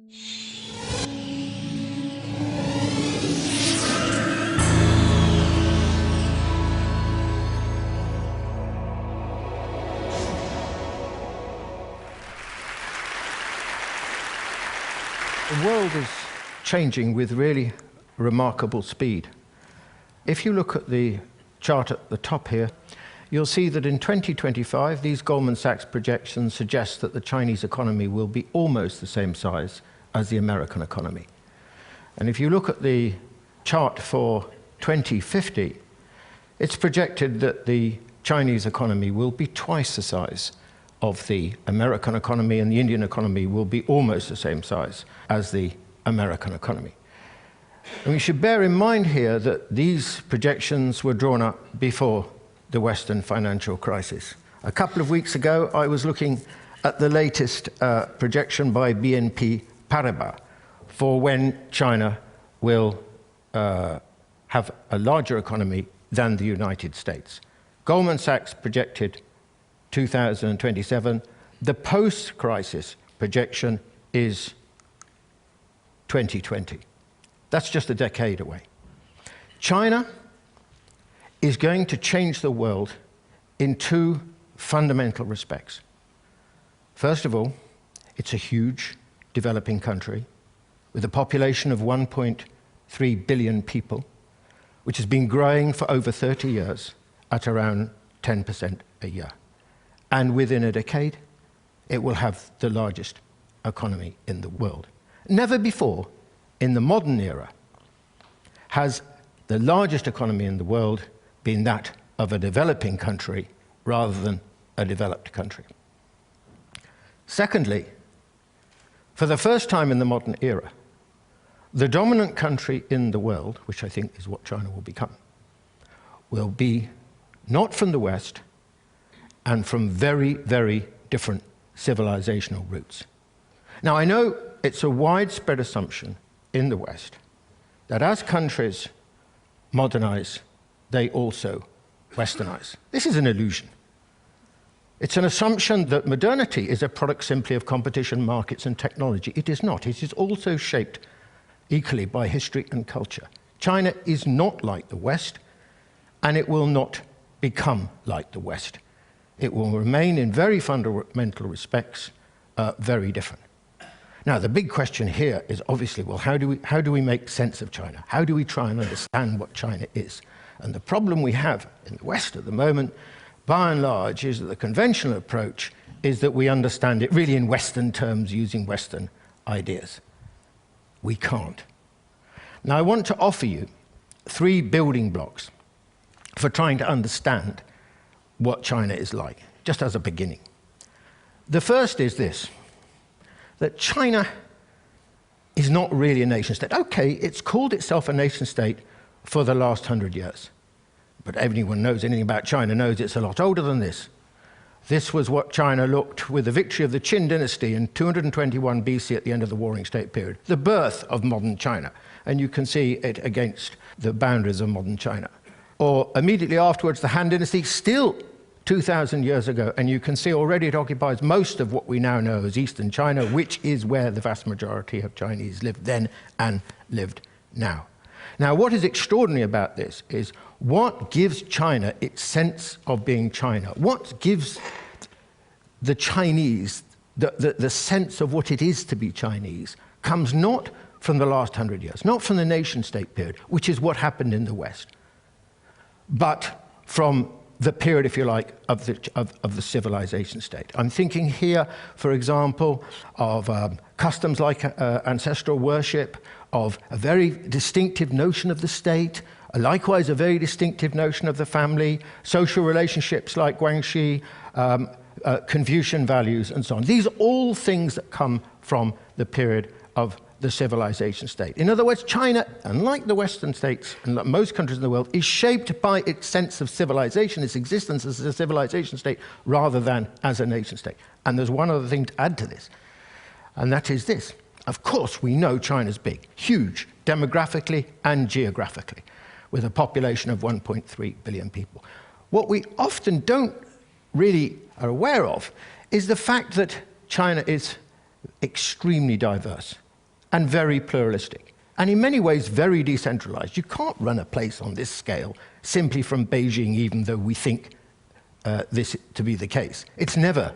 The world is changing with really remarkable speed. If you look at the chart at the top here, you'll see that in 2025, these Goldman Sachs projections suggest that the Chinese economy will be almost the same size as the American economy. And if you look at the chart for 2050, it's projected that the Chinese economy will be twice the size of the American economy, and the Indian economy will be almost the same size as the American economy. And we should bear in mind here that these projections were drawn up before the Western financial crisis. A couple of weeks ago, I was looking at the latest projection by BNP Paribas for when China will have a larger economy than the United States. Goldman Sachs projected 2027. The post-crisis projection is 2020. That's just a decade away. China is going to change the world in two fundamental respects. First of all, it's a huge developing country with a population of 1.3 billion people, which has been growing for over 30 years at around 10% a year. And within a decade, it will have the largest economy in the world. Never before in the modern era has the largest economy in the world been that of a developing country rather than a developed country. Secondly, for the first time in the modern era, the dominant country in the world, which I think is what China will become, will be not from the West and from very, very different civilizational roots. Now, I know it's a widespread assumption in the West that as countries modernize, they also westernize. This is an illusion. It's an assumption that modernity is a product simply of competition, markets, and technology. It is not. It is also shaped equally by history and culture. China is not like the West, and it will not become like the West. It will remain in very fundamental respects very different. Now, the big question here is obviously, well, how do we make sense of China? How do we try and understand what China is? And the problem we have in the West at the moment, by and large, is that the conventional approach is that we understand it really in Western terms using Western ideas. We can't. Now, I want to offer you 3 building blocks for trying to understand what China is like, just as a beginning. The first is this, that China is not really a nation state. Okay, it's called itself a nation state for the last 100 years. But anyone knows anything about China knows it's a lot older than this. This was what China looked with the victory of the Qin dynasty in 221 BC at the end of the Warring State period, the birth of modern China. And you can see it against the boundaries of modern China. Or immediately afterwards, the Han dynasty, still 2,000 years ago, and you can see already it occupies most of what we now know as Eastern China, which is where the vast majority of Chinese lived then and lived now. Now, what is extraordinary about this is what gives China its sense of being China? What gives the Chinese the sense of what it is to be Chinese comes not from the last 100 years, not from the nation-state period, which is what happened in the West, but from the period, if you like, of the civilization state. I'm thinking here, for example, of customs like ancestral worship, of a very distinctive notion of the state, likewise a very distinctive notion of the family, social relationships like Guanxi, Confucian values, and so on. These are all things that come from the period of the civilization state. In other words, China, unlike the Western states and like most countries in the world, is shaped by its sense of civilization, its existence as a civilization state, rather than as a nation state. And there's one other thing to add to this, and that is this. Of course, we know China's big, huge, demographically and geographically, with a population of 1.3 billion people. What we often don't really are aware of is the fact that China is extremely diverse. and very pluralistic, and in many ways very decentralized. You can't run a place on this scale simply from Beijing, even though we think this to be the case. It's never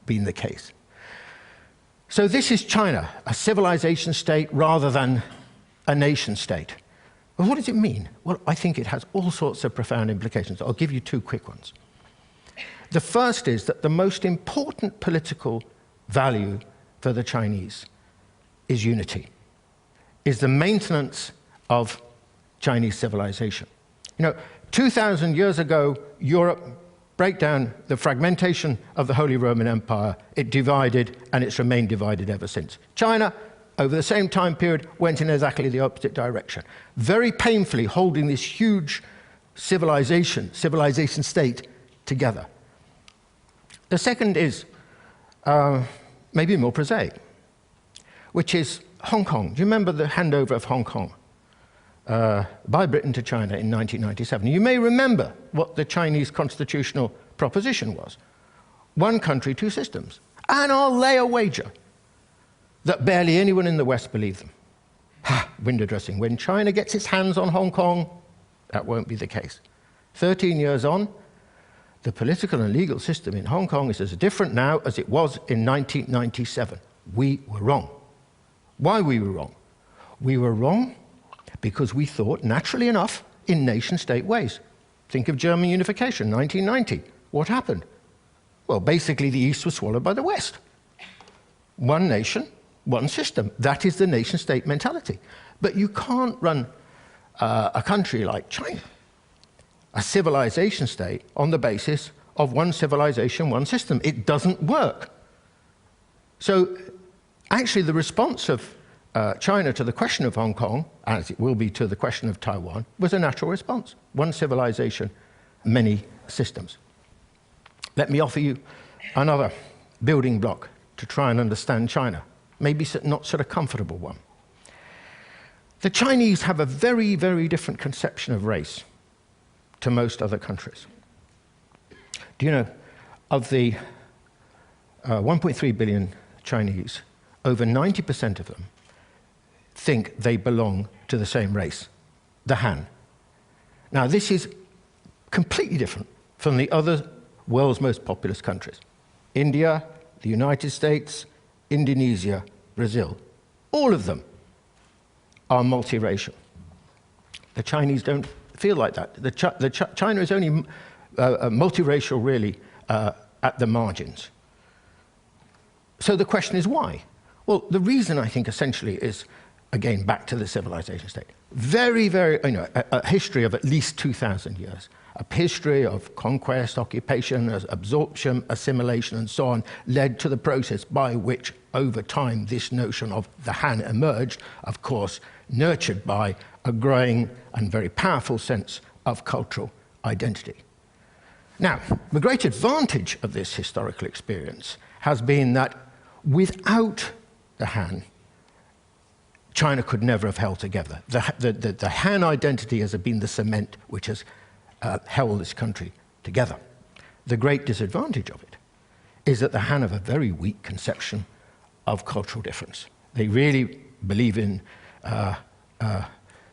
been the case. So this is China, a civilization state rather than a nation state. Well, what does it mean? Well, I think it has all sorts of profound implications. I'll give you two quick ones. The first is that the most important political value for the Chinese is unity, is the maintenance of Chinese civilization. 2,000 years ago, Europe broke down the fragmentation of the Holy Roman Empire. It divided, and it's remained divided ever since. China, over the same time period, went in exactly the opposite direction, very painfully holding this huge civilization state together. The second is maybe more prosaic, which is Hong Kong. Do you remember the handover of Hong Kong by Britain to China in 1997? You may remember what the Chinese constitutional proposition was. One country, two systems. And I'll lay a wager that barely anyone in the West believed them. Ha, window dressing. When China gets its hands on Hong Kong, that won't be the case. 13 years on, the political and legal system in Hong Kong is as different now as it was in 1997. We were wrong. Why we were wrong? We were wrong because we thought, naturally enough, in nation-state ways. Think of German unification, 1990. What happened? Well, basically the East was swallowed by the West. One nation, one system. That is the nation-state mentality. But you can't run a country like China, a civilization state, on the basis of one civilization, one system. It doesn't work. So actually the response of China to the question of Hong Kong, as it will be to the question of Taiwan, was a natural response. One civilization, many systems. Let me offer you another building block to try and understand China, maybe not sort of comfortable one. The Chinese have a very, very different conception of race to most other countries. Do you know, of the 1.3 billion Chinese, over 90% of them think they belong to the same race, the Han. Now, this is completely different from the other world's most populous countries. India, the United States, Indonesia, Brazil. All of them are multiracial. The Chinese don't feel like that. China is only multiracial, really, at the margins. So the question is why? Well, the reason, I think, essentially is, again, back to the civilization state. Very, very, a history of at least 2,000 years. A history of conquest, occupation, absorption, assimilation, and so on, led to the process by which, over time, this notion of the Han emerged, of course, nurtured by a growing and very powerful sense of cultural identity. Now, the great advantage of this historical experience has been that without the Han, China could never have held together. The Han identity has been the cement which has held this country together. The great disadvantage of it is that the Han have a very weak conception of cultural difference. They really believe in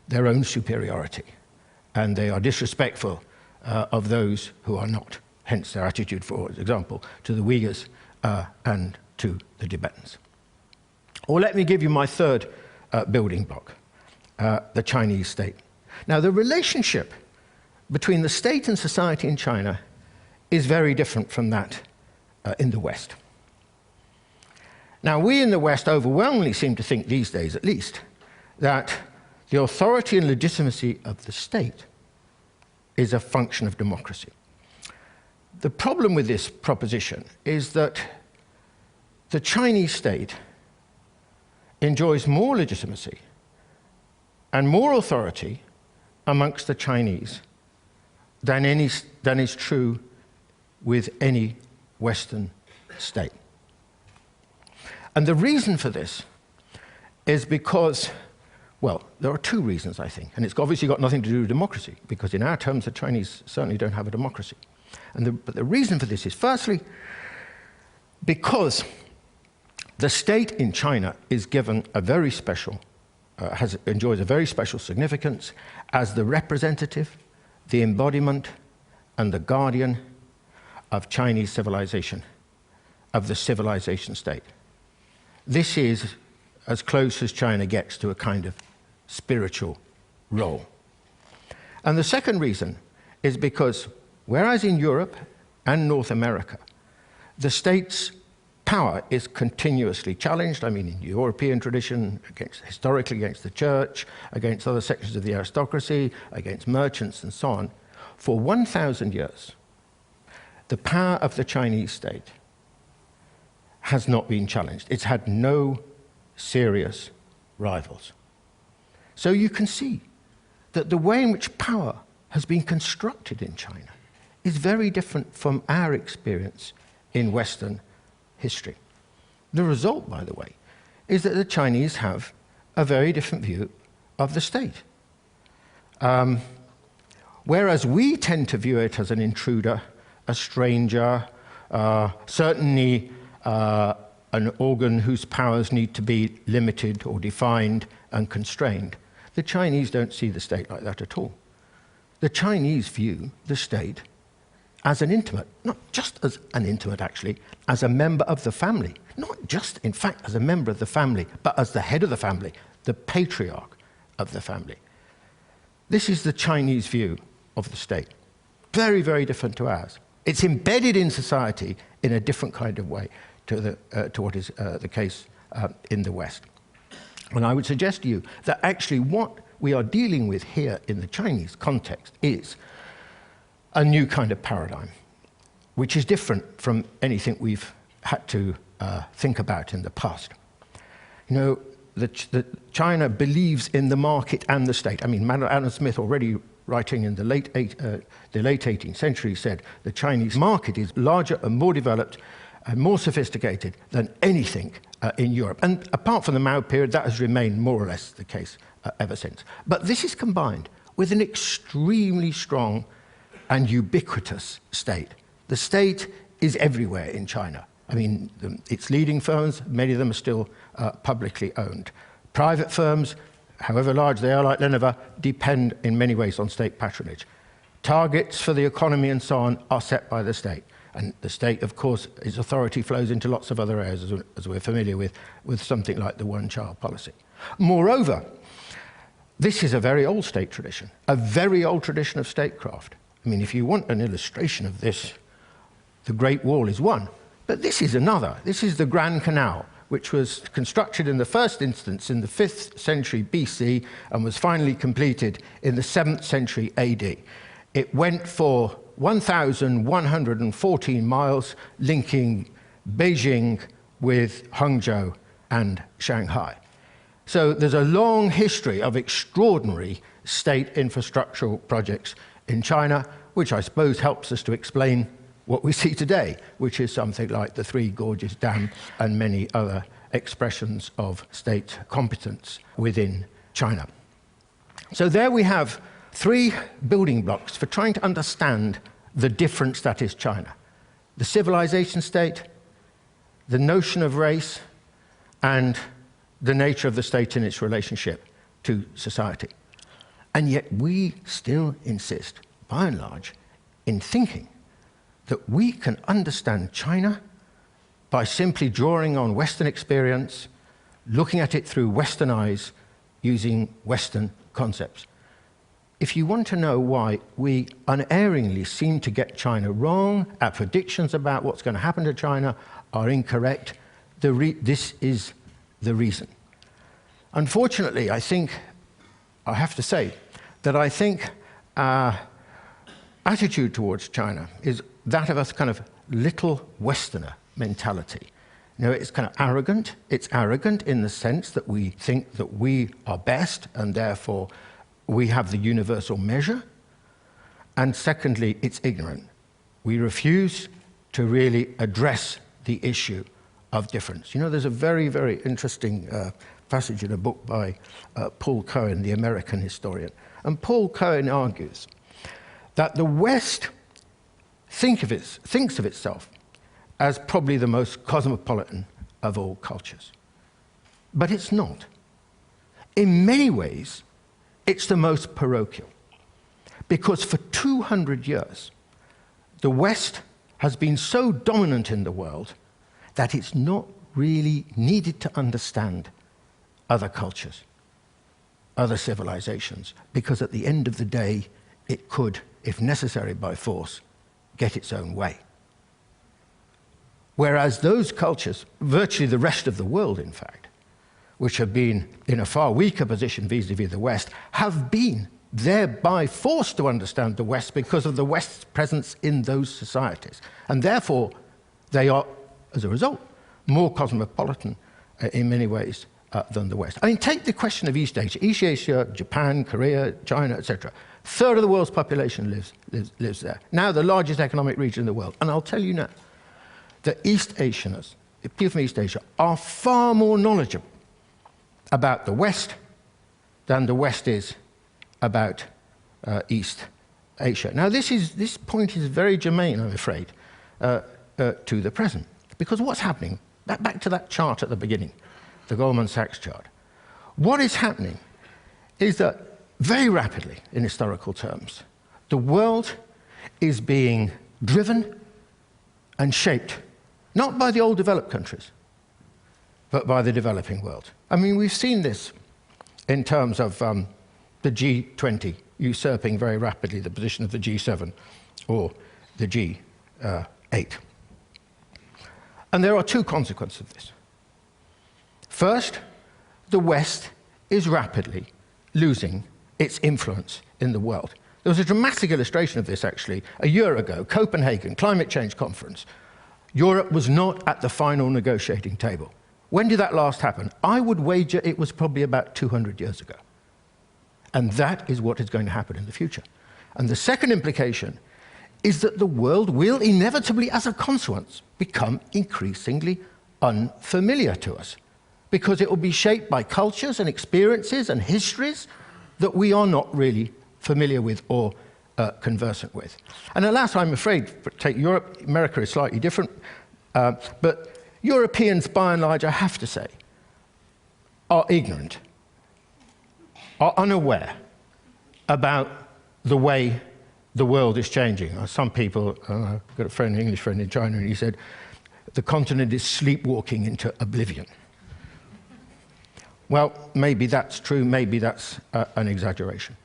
their own superiority, and they are disrespectful of those who are not, hence their attitude, for example, to the Uyghurs and to the Tibetans. Or let me give you my third building block, the Chinese state. Now, the relationship between the state and society in China is very different from that in the West. Now, we in the West overwhelmingly seem to think these days, at least, that the authority and legitimacy of the state is a function of democracy. The problem with this proposition is that the Chinese state enjoys more legitimacy and more authority amongst the Chinese than is true with any Western state. And the reason for this is because, well, there are two reasons, I think. And it's obviously got nothing to do with democracy, because in our terms, the Chinese certainly don't have a democracy. But the reason for this is, firstly, because The state in China is given a very special, enjoys a very special significance as the representative, the embodiment, and the guardian of Chinese civilization, of the civilization state. This is as close as China gets to a kind of spiritual role. And the second reason is because, whereas in Europe and North America, the state's power is continuously challenged. I mean, in European tradition, historically against the church, against other sections of the aristocracy, against merchants and so on. For 1,000 years, the power of the Chinese state has not been challenged. It's had no serious rivals. So you can see that the way in which power has been constructed in China is very different from our experience in Western history. The result, by the way, is that the Chinese have a very different view of the state. Whereas we tend to view it as an intruder, a stranger, certainly an organ whose powers need to be limited or defined and constrained, the Chinese don't see the state like that at all. The Chinese view the state as an intimate, not just as an intimate actually, as a member of the family. Not just, in fact, as a member of the family, but as the head of the family, the patriarch of the family. This is the Chinese view of the state. Very, very different to ours. It's embedded in society in a different kind of way to what is the case in the West. And I would suggest to you that actually what we are dealing with here in the Chinese context is a new kind of paradigm, which is different from anything we've had to think about in the past. You know, China believes in the market and the state. I mean, Adam Smith, already writing in the late 18th century, said the Chinese market is larger and more developed and more sophisticated than anything in Europe. And apart from the Mao period, that has remained more or less the case ever since. But this is combined with an extremely strong and ubiquitous state. The state is everywhere in China. I mean, its leading firms, many of them are still publicly owned. Private firms, however large they are, like Lenovo, depend in many ways on state patronage. Targets for the economy and so on are set by the state. And the state, of course, its authority flows into lots of other areas, as we're familiar with something like the one-child policy. Moreover, this is a very old state tradition, a very old tradition of statecraft. I mean, if you want an illustration of this, the Great Wall is one, but this is another. This is the Grand Canal, which was constructed in the first instance in the 5th century BC and was finally completed in the 7th century AD. It went for 1,114 miles, linking Beijing with Hangzhou and Shanghai. So there's a long history of extraordinary state infrastructural projects in China, which I suppose helps us to explain what we see today, which is something like the Three Gorges Dam and many other expressions of state competence within China. So there we have three building blocks for trying to understand the difference that is China: the civilization state, the notion of race, and the nature of the state in its relationship to society. And yet we still insist, by and large, in thinking that we can understand China by simply drawing on Western experience, looking at it through Western eyes, using Western concepts. If you want to know why we unerringly seem to get China wrong, our predictions about what's going to happen to China are incorrect, this is the reason. Unfortunately, I have to say that I think our attitude towards China is that of a kind of little Westerner mentality. You know, it's kind of arrogant. It's arrogant in the sense that we think that we are best and therefore we have the universal measure. And secondly, it's ignorant. We refuse to really address the issue of difference. You know, there's a very, very interesting passage in a book by Paul Cohen, the American historian. And Paul Cohen argues that the West thinks of itself as probably the most cosmopolitan of all cultures. But it's not. In many ways, it's the most parochial. Because for 200 years, the West has been so dominant in the world that it's not really needed to understand other cultures, other civilizations, because at the end of the day, it could, if necessary by force, get its own way. Whereas those cultures, virtually the rest of the world, in fact, which have been in a far weaker position vis-à-vis the West, have been thereby forced to understand the West because of the West's presence in those societies. And therefore, they are, as a result, more cosmopolitan in many ways than the West. I mean, take the question of East Asia. East Asia, Japan, Korea, China, etc. A third of the world's population lives there. Now the largest economic region in the world. And I'll tell you now, that East Asians, people from East Asia, are far more knowledgeable about the West than the West is about East Asia. Now this point is very germane, I'm afraid, to the present. Because what's happening, back to that chart at the beginning, the Goldman Sachs chart, what is happening is that very rapidly, in historical terms, the world is being driven and shaped, not by the old developed countries, but by the developing world. I mean, we've seen this in terms of the G20 usurping very rapidly the position of the G7 or the G8. And there are two consequences of this. First, the West is rapidly losing its influence in the world. There was a dramatic illustration of this, actually, a year ago, Copenhagen, Climate Change Conference. Europe was not at the final negotiating table. When did that last happen? I would wager it was probably about 200 years ago. And that is what is going to happen in the future. And the second implication is that the world will inevitably, as a consequence, become increasingly unfamiliar to us, because it will be shaped by cultures and experiences and histories that we are not really familiar with or conversant with. And alas, I'm afraid, take Europe, America is slightly different, but Europeans, by and large, I have to say, are ignorant, are unaware about the way the world is changing. Some people, I've got a friend, an English friend in China, and he said, the continent is sleepwalking into oblivion. Well, maybe that's true, maybe that's an exaggeration.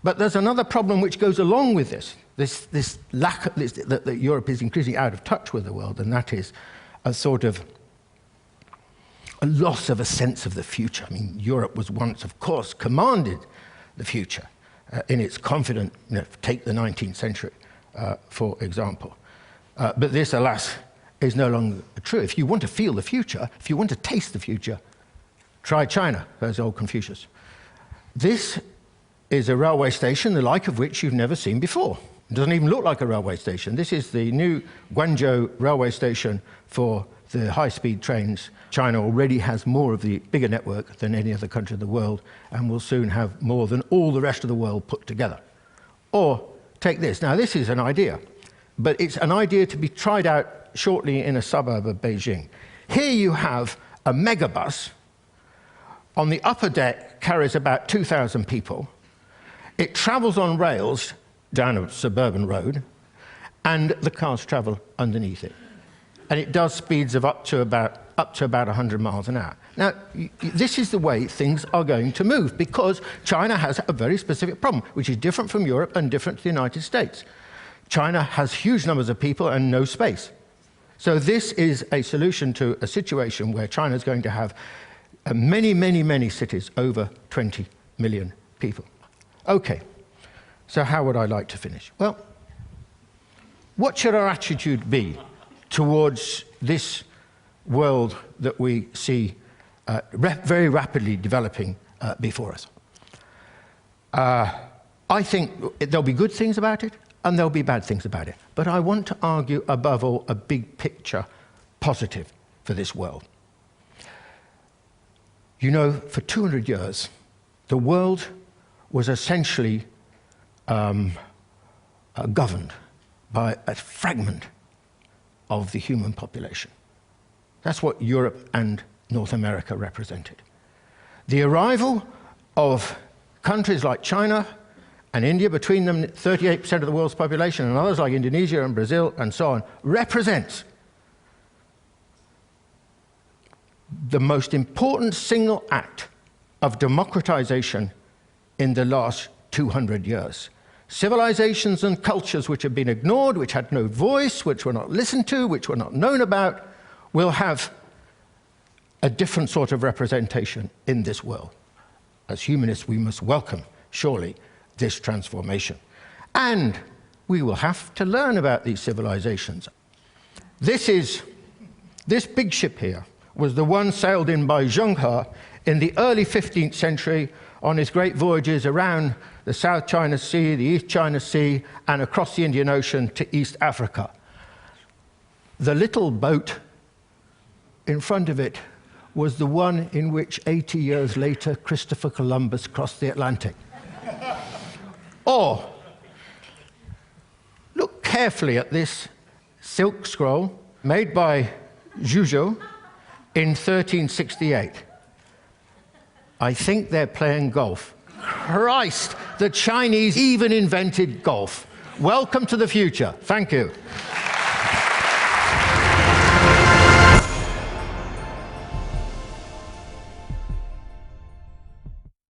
But there's another problem which goes along with this lack of, that Europe is increasingly out of touch with the world, and that is a sort of a loss of a sense of the future. I mean, Europe was once, of course, commanded the future in its confident, take the 19th century, for example. But this, alas, is no longer true. If you want to feel the future, if you want to taste the future, try China, as old Confucius. This is a railway station, the like of which you've never seen before. It doesn't even look like a railway station. This is the new Guangzhou railway station for the high-speed trains. China already has more of the bigger network than any other country in the world, and will soon have more than all the rest of the world put together. Or take this. Now, this is an idea, but it's an idea to be tried out shortly in a suburb of Beijing. Here you have a megabus. On the upper deck carries about 2,000 people. It travels on rails down a suburban road, and the cars travel underneath it. And it does speeds of up to about 100 miles an hour. Now, this is the way things are going to move, because China has a very specific problem, which is different from Europe and different to the United States. China has huge numbers of people and no space. So this is a solution to a situation where China is going to have many, many, many cities, over 20 million people. Okay, so how would I like to finish? Well, what should our attitude be towards this world that we see very rapidly developing before us? I think there'll be good things about it, and there'll be bad things about it. But I want to argue, above all, a big picture positive for this world. You know, for 200 years, the world was essentially governed by a fragment of the human population. That's what Europe and North America represented. The arrival of countries like China and India, between them 38% of the world's population, and others like Indonesia and Brazil and so on, represents the most important single act of democratization in the last 200 years. Civilizations and cultures which have been ignored, which had no voice, which were not listened to, which were not known about, will have a different sort of representation in this world. As humanists, we must welcome, surely, this transformation. And we will have to learn about these civilizations. This big ship here was the one sailed in by Zheng He in the early 15th century on his great voyages around the South China Sea, the East China Sea, and across the Indian Ocean to East Africa. The little boat in front of it was the one in which 80 years later Christopher Columbus crossed the Atlantic. Or, look carefully at this silk scroll made by Zhuzhou in 1368. I think they're playing golf. Christ, the Chinese even invented golf. Welcome to the future. Thank you.